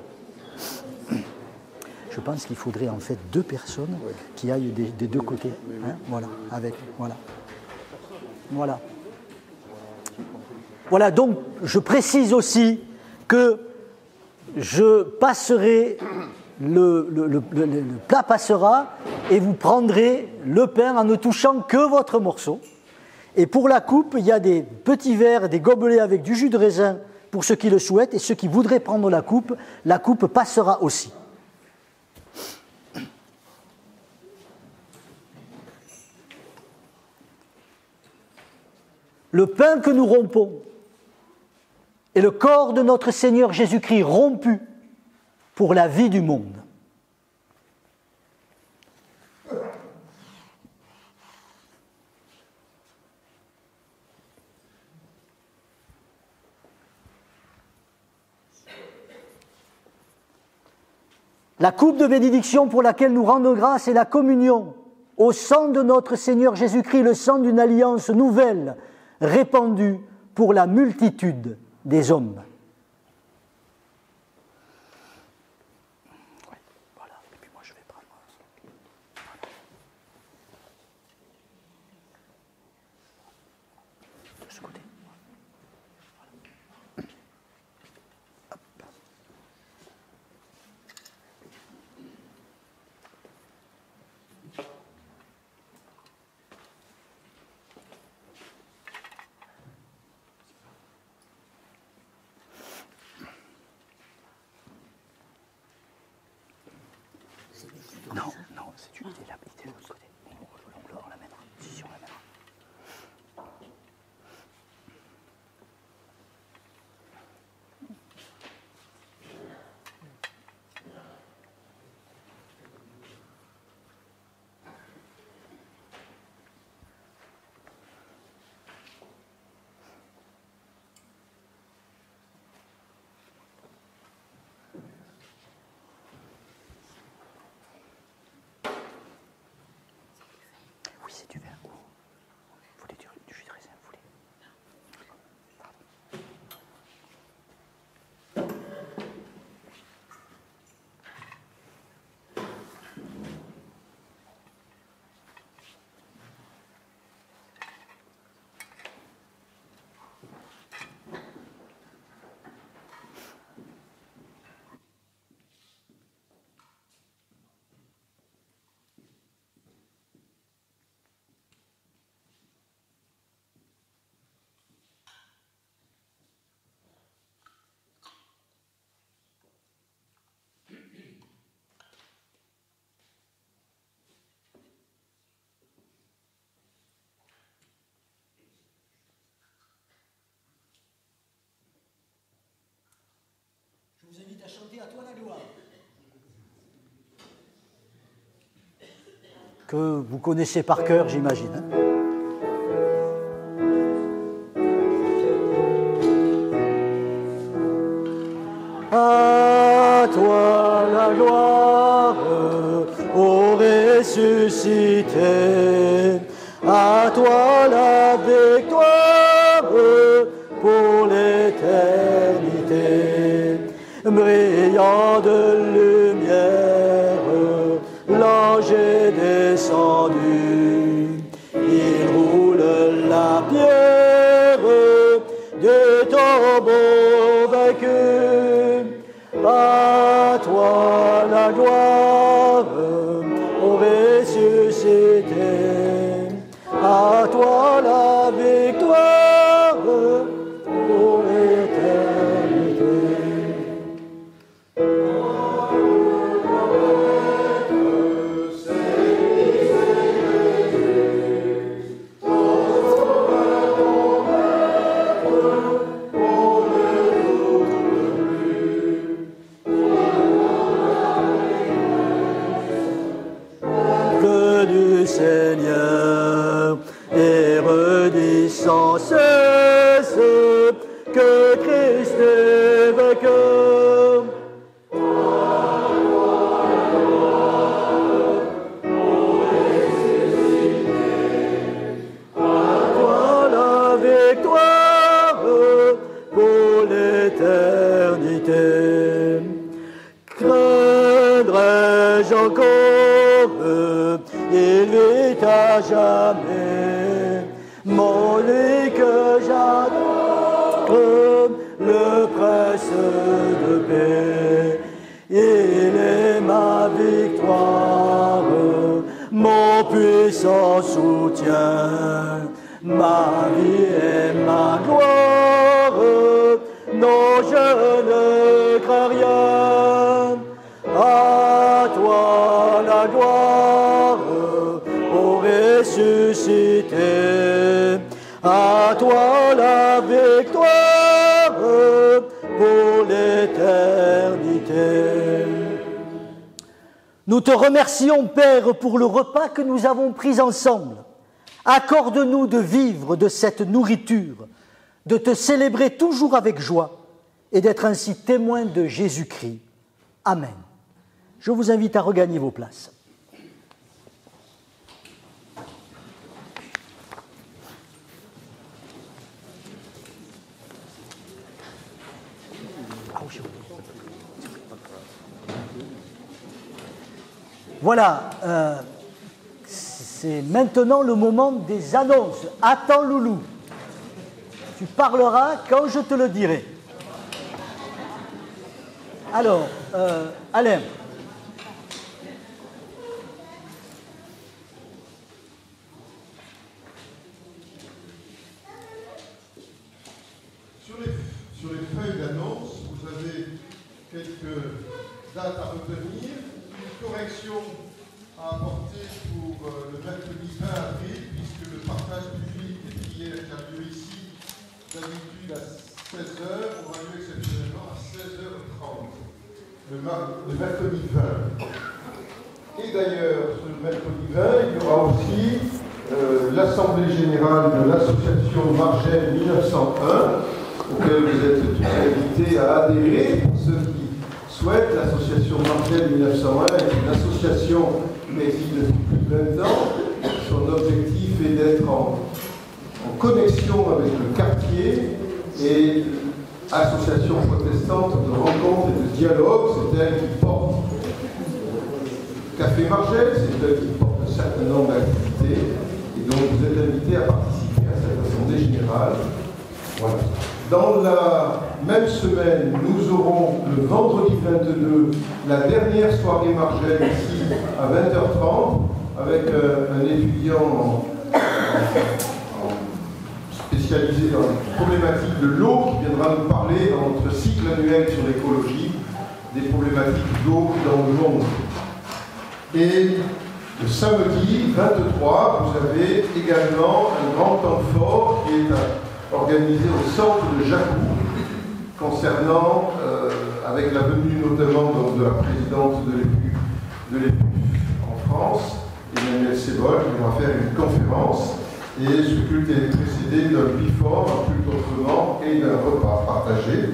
Je pense qu'il faudrait en fait 2 personnes qui aillent des 2 côtés. Hein, voilà, avec, voilà. Voilà. Voilà, donc je précise aussi que je passerai, le plat passera et vous prendrez le pain en ne touchant que votre morceau. Et pour la coupe, il y a des petits verres, des gobelets avec du jus de raisin pour ceux qui le souhaitent, et ceux qui voudraient prendre la coupe passera aussi. Le pain que nous rompons est le corps de notre Seigneur Jésus-Christ rompu pour la vie du monde. La coupe de bénédiction pour laquelle nous rendons grâce est la communion au sang de notre Seigneur Jésus-Christ, le sang d'une alliance nouvelle répandue pour la multitude des hommes. Voilà, et puis moi je vais prendre... de ce côté. Non, c'est tu idée là, idée de l'autre côté. On la mettra. Si, on la mettra. Oui, c'est du verre. Vous voulez du jus de raisin, vous voulez? Je vous invite à chanter à toi la gloire. Que vous connaissez par cœur, j'imagine. À toi la gloire, ô ressuscité. À toi la victoire pour l'éternité. Brillant de lumière, l'ange est descendu. Il roule la pierre du tombeau vaincu. À toi la gloire, ô ressuscité. À toi la victoire pour l'éternité. Seigneur, et redis sans cesse que Christ est vainqueur. À toi la victoire pour l'éternité. Craindrai-je encore? Il vit à jamais, mon lit que j'adore, le prince de paix. Il est ma victoire, mon puissant soutien, ma vie et ma gloire. Non, je ne crains rien. À toi la gloire, ô ressuscité. À toi la victoire pour l'éternité. Nous te remercions, Père, pour le repas que nous avons pris ensemble. Accorde-nous de vivre de cette nourriture, de te célébrer toujours avec joie et d'être ainsi témoins de Jésus-Christ. Amen. Je vous invite à regagner vos places. Voilà, c'est maintenant le moment des annonces. Attends, Loulou, tu parleras quand je te le dirai. Alors, Alain. Sur les feuilles d'annonce, vous avez quelques dates à retenir, une correction à apporter pour le mercredi 20 avril, puisque le partage public des prières qui a lieu ici, d'habitude à 16h, aura lieu exceptionnellement à 16h30, le mercredi 20. Et d'ailleurs, ce mercredi 20, il y aura aussi l'Assemblée générale de l'association Margelle 1901, auquel vous êtes tous invités à adhérer. Pour ceux qui souhaitent, l'association Margelle 1901 est une association qui existe depuis plus de 20 ans. Son objectif est d'être en connexion avec le quartier et association protestante de rencontre et de dialogue. C'est elle qui porte Café Margelle, c'est elle qui porte un certain nombre d'activités. Et donc vous êtes invités à participer à cette assemblée générale. Voilà. Dans la même semaine, nous aurons le vendredi 22 la dernière soirée Margelle ici à 20h30 avec un étudiant spécialisé dans les problématiques de l'eau qui viendra nous parler dans notre cycle annuel sur l'écologie des problématiques d'eau dans le monde. Et le samedi 23, vous avez également un grand temps fort qui est organisé au centre de Jacou, concernant, avec la venue notamment de la présidente de l'EPUF en France, Emmanuel Sebol, qui va faire une conférence, et ce culte est précédé d'un bifort, un culte autrement, et d'un repas partagé.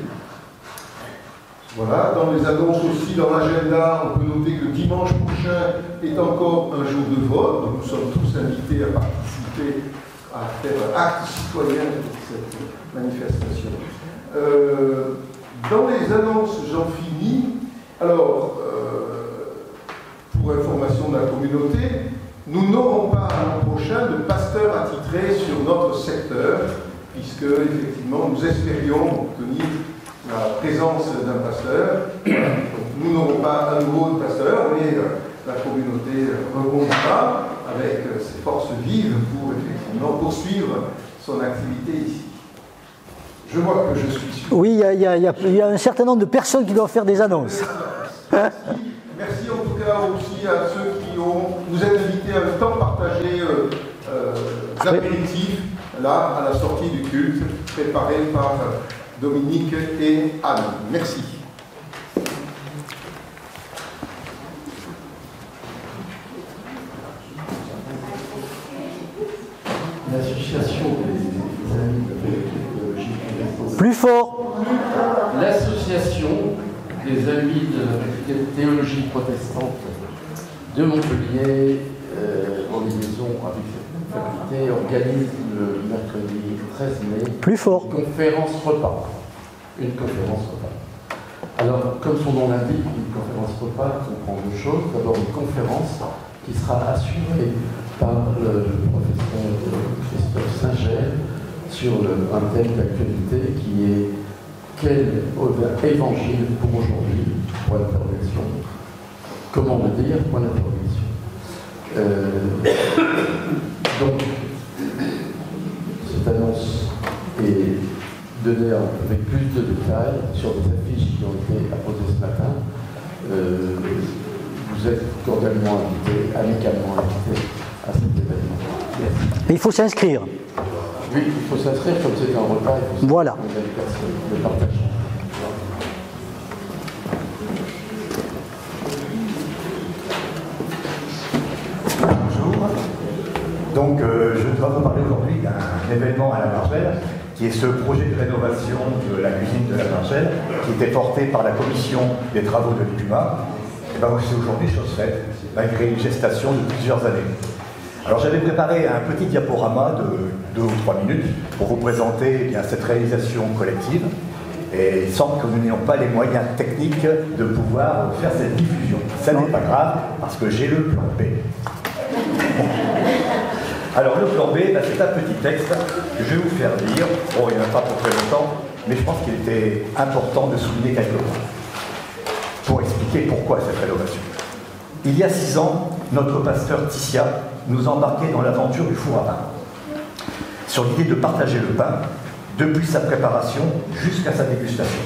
Voilà, dans les annonces aussi, dans l'agenda, on peut noter que dimanche prochain est encore un jour de vote, donc nous sommes tous invités à participer à faire un acte citoyen de cette manifestation. Dans les annonces, j'en finis. Alors, pour information de la communauté, nous n'aurons pas l'an prochain de pasteur attitré sur notre secteur, puisque, effectivement, nous espérions obtenir la présence d'un pasteur. Donc, nous n'aurons pas un nouveau pasteur, mais la communauté rebondira avec ses forces vives pour effectivement poursuivre son activité ici. Je vois que je suis sûr. Oui, il y a un certain nombre de personnes qui doivent faire des annonces. Merci en tout cas aussi à ceux qui nous êtes invités à un temps partagé d'apéritif, là, à la sortie du culte, préparé par Dominique et Anne. Merci. L'association des amis de l'écologie protestante. Plus fort. L'association des amis de la théologie protestante de Montpellier, en liaison avec cette faculté, organise le mercredi 13 mai Plus fort. Une conférence repas. Alors, comme son nom l'indique, une conférence repas comprend deux choses. D'abord, une conférence qui sera assurée par le professeur Christophe Singer sur un thème d'actualité qui est quel évangile pour aujourd'hui, point d'interrogation. Comment le dire, point d'interrogation. Donc, cette annonce est donnée avec plus de détails sur des affiches qui ont été apposées ce matin. Vous êtes cordialement invités, amicalement invités à cet événement. Merci. Il faut s'inscrire. Oui, il faut s'inscrire comme c'est un repas. Il faut voilà. Le partage. Bonjour. Donc, je dois vous parler aujourd'hui d'un événement à la Margelle, qui est ce projet de rénovation de la cuisine de la Margelle, qui était porté par la commission des travaux de l'UPUMA. bien c'est aujourd'hui chose faite, malgré une gestation de plusieurs années. Alors j'avais préparé un petit diaporama de 2 ou 3 minutes pour vous présenter eh bien, cette réalisation collective. Et il semble que nous n'ayons pas les moyens techniques de pouvoir faire cette diffusion. Ça n'est pas grave, parce que j'ai le plan B. Alors le plan B, ben, c'est un petit texte que je vais vous faire lire. Bon, il n'y en a pas pour très longtemps, mais je pense qu'il était important de souligner quelques points pour expliquer pourquoi cette rénovation. Il y a 6 ans, notre pasteur Ticia nous embarquait dans l'aventure du four à pain, sur l'idée de partager le pain, depuis sa préparation jusqu'à sa dégustation.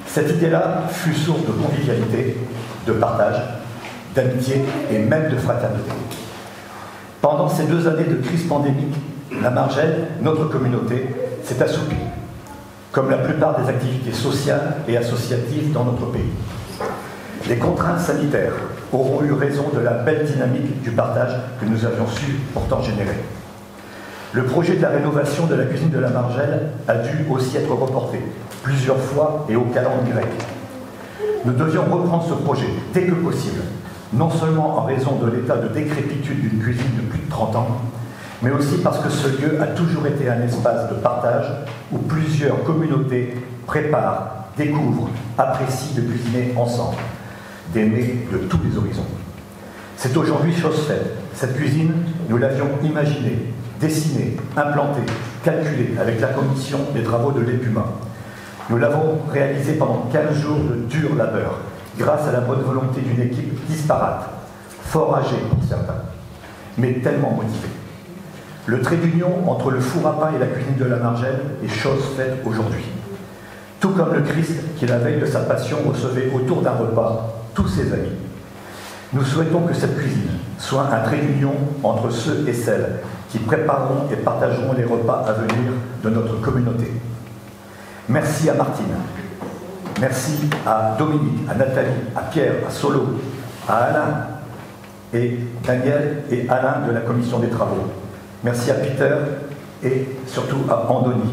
Cette idée-là fut source de convivialité, de partage, d'amitié et même de fraternité. Pendant ces 2 années de crise pandémique, la Margelle, notre communauté, s'est assouplie, comme la plupart des activités sociales et associatives dans notre pays. Les contraintes sanitaires auront eu raison de la belle dynamique du partage que nous avions su pourtant générer. Le projet de la rénovation de la cuisine de la Margelle a dû aussi être reporté plusieurs fois et au calendrier grec. Nous devions reprendre ce projet dès que possible, non seulement en raison de l'état de décrépitude d'une cuisine de plus de 30 ans, mais aussi parce que ce lieu a toujours été un espace de partage où plusieurs communautés préparent, découvrent, apprécient de cuisiner ensemble, d'aimer de tous les horizons. C'est aujourd'hui chose faite. Cette cuisine, nous l'avions imaginée, dessinée, implantée, calculée avec la commission des travaux de l'EPUMA. Nous l'avons réalisée pendant 15 jours de dur labeur, grâce à la bonne volonté d'une équipe disparate, fort âgée pour certains, mais tellement motivée. Le trait d'union entre le four à pain et la cuisine de la Margelle est chose faite aujourd'hui. Tout comme le Christ qui, la veille de sa passion, recevait autour d'un repas tous ses amis. Nous souhaitons que cette cuisine soit un trait d'union entre ceux et celles qui prépareront et partageront les repas à venir de notre communauté. Merci à Martine, merci à Dominique, à Nathalie, à Pierre, à Solo, à Alain et Daniel et Alain de la commission des travaux. Merci à Peter et surtout à Andoni,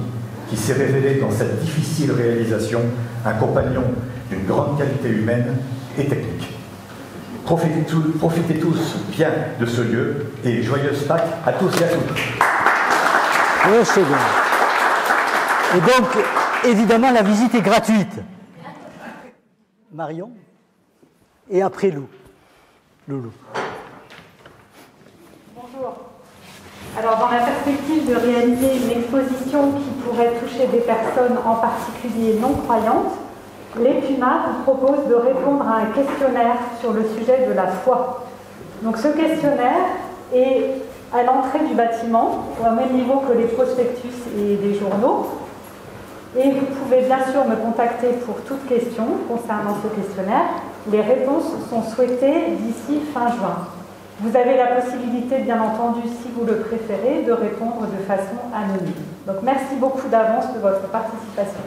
qui s'est révélé dans cette difficile réalisation un compagnon d'une grande qualité humaine et technique. Profitez tous bien de ce lieu et joyeuse Pâques à tous et à toutes. Oui, c'est bien. Et donc, évidemment, la visite est gratuite. Marion et après Loulou. Bonjour. Alors, dans la perspective de réaliser une exposition qui pourrait toucher des personnes en particulier non croyantes, l'EPUMA vous propose de répondre à un questionnaire sur le sujet de la foi. Donc ce questionnaire est à l'entrée du bâtiment, au même niveau que les prospectus et les journaux. Et vous pouvez bien sûr me contacter pour toute question concernant ce questionnaire. Les réponses sont souhaitées d'ici fin juin. Vous avez la possibilité, bien entendu, si vous le préférez, de répondre de façon anonyme. Donc merci beaucoup d'avance de votre participation.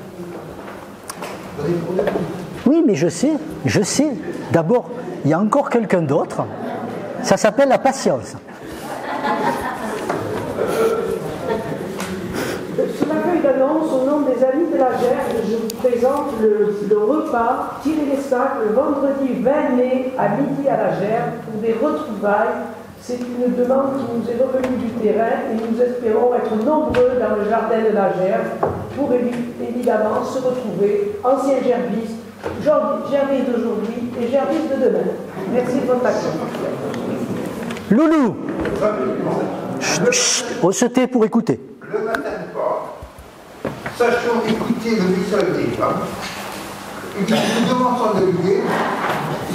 Oui, mais je sais. D'abord, il y a encore quelqu'un d'autre. Ça s'appelle la patience. Sur la feuille d'annonce, au nom des Amis de la Gerbe, je vous présente le repas Tirer les sacs le vendredi 20 mai à midi à la Gerbe pour des retrouvailles. C'est une demande qui nous est revenue du terrain et nous espérons être nombreux dans le jardin de la Gerbe pour évidemment se retrouver, anciens gerbistes, gerbistes d'aujourd'hui et gerbistes de demain. Merci de votre action. Loulou, on se tait pour écouter. Le matin de Pâques, sachons écouter le message des femmes. Et puis nous demandons de lier,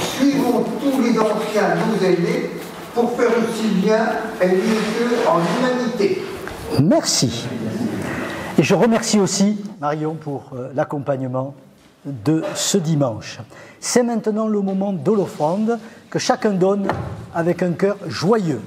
suivons tous les anciens nous aînés pour faire aussi bien et mieux qu'eux en humanité. Merci. Et je remercie aussi Marion pour l'accompagnement de ce dimanche. C'est maintenant le moment de l'offrande que chacun donne avec un cœur joyeux.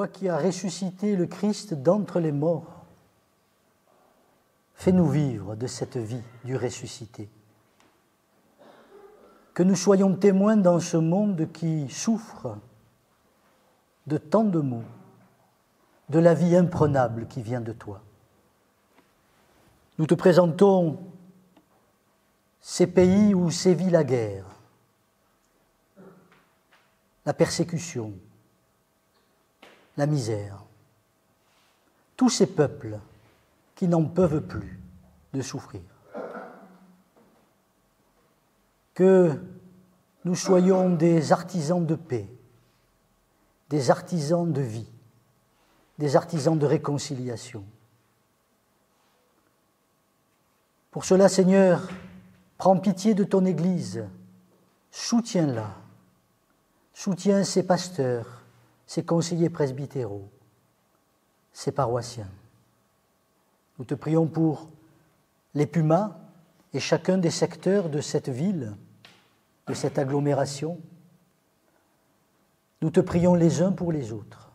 toi qui as ressuscité le Christ d'entre les morts, fais-nous vivre de cette vie du ressuscité. Que nous soyons témoins dans ce monde qui souffre de tant de maux, de la vie imprenable qui vient de toi. Nous te présentons ces pays où sévit la guerre, la persécution, la misère, tous ces peuples qui n'en peuvent plus de souffrir. Que nous soyons des artisans de paix, des artisans de vie, des artisans de réconciliation. Pour cela, Seigneur, prends pitié de ton Église, soutiens-la, soutiens ses pasteurs, ses conseillers presbytéraux, ses paroissiens. Nous te prions pour les Pumas et chacun des secteurs de cette ville, de cette agglomération. Nous te prions les uns pour les autres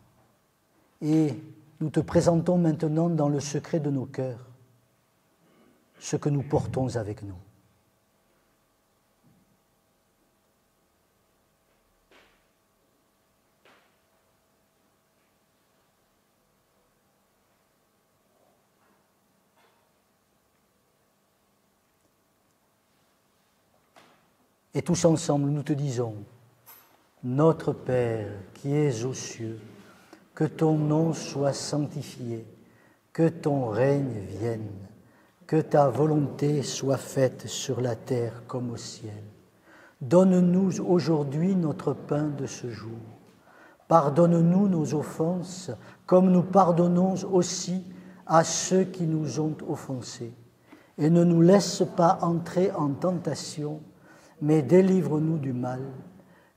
et nous te présentons maintenant dans le secret de nos cœurs ce que nous portons avec nous. Et tous ensemble, nous te disons, Notre Père qui es aux cieux, que ton nom soit sanctifié, que ton règne vienne, que ta volonté soit faite sur la terre comme au ciel. Donne-nous aujourd'hui notre pain de ce jour. Pardonne-nous nos offenses, comme nous pardonnons aussi à ceux qui nous ont offensés. Et ne nous laisse pas entrer en tentation, mais délivre-nous du mal,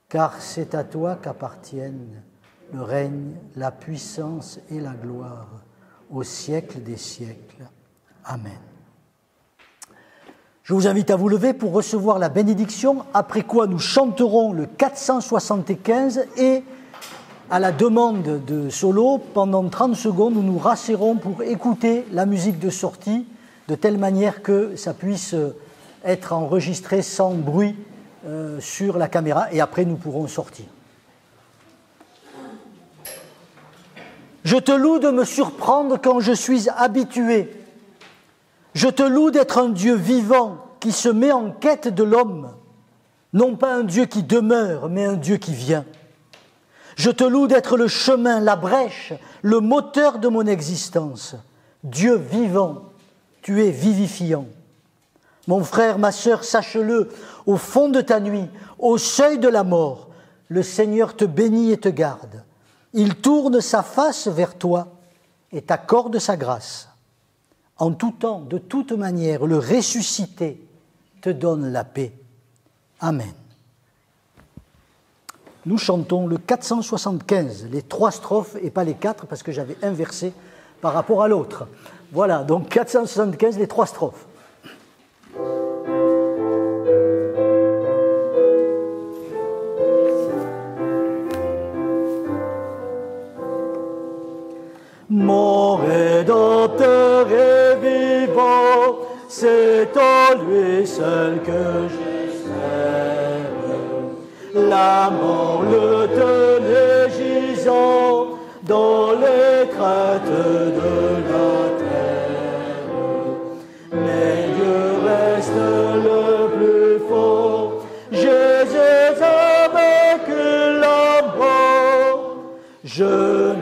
car c'est à toi qu'appartiennent le règne, la puissance et la gloire, au siècle des siècles. Amen. Je vous invite à vous lever pour recevoir la bénédiction, après quoi nous chanterons le 475 et, à la demande de Solo, pendant 30 secondes, nous nous rasserons pour écouter la musique de sortie, de telle manière que ça puisse être enregistré sans bruit sur la caméra, et après nous pourrons sortir. Je te loue de me surprendre quand je suis habitué. Je te loue d'être un Dieu vivant qui se met en quête de l'homme, non pas un Dieu qui demeure, mais un Dieu qui vient. Je te loue d'être le chemin, la brèche, le moteur de mon existence. Dieu vivant, tu es vivifiant. Mon frère, ma sœur, sache-le, au fond de ta nuit, au seuil de la mort, le Seigneur te bénit et te garde. Il tourne sa face vers toi et t'accorde sa grâce. En tout temps, de toute manière, le ressuscité te donne la paix. Amen. Nous chantons le 475, les 3 strophes et pas les 4 parce que j'avais inversé par rapport à l'autre. Voilà, donc 475, les 3 strophes. Mon Rédempteur est vivant, c'est en lui seul que j'espère. La mort le tenait gisant dans les craintes de la terre. Mais Dieu reste le plus fort, Jésus a vaincu la mort. Je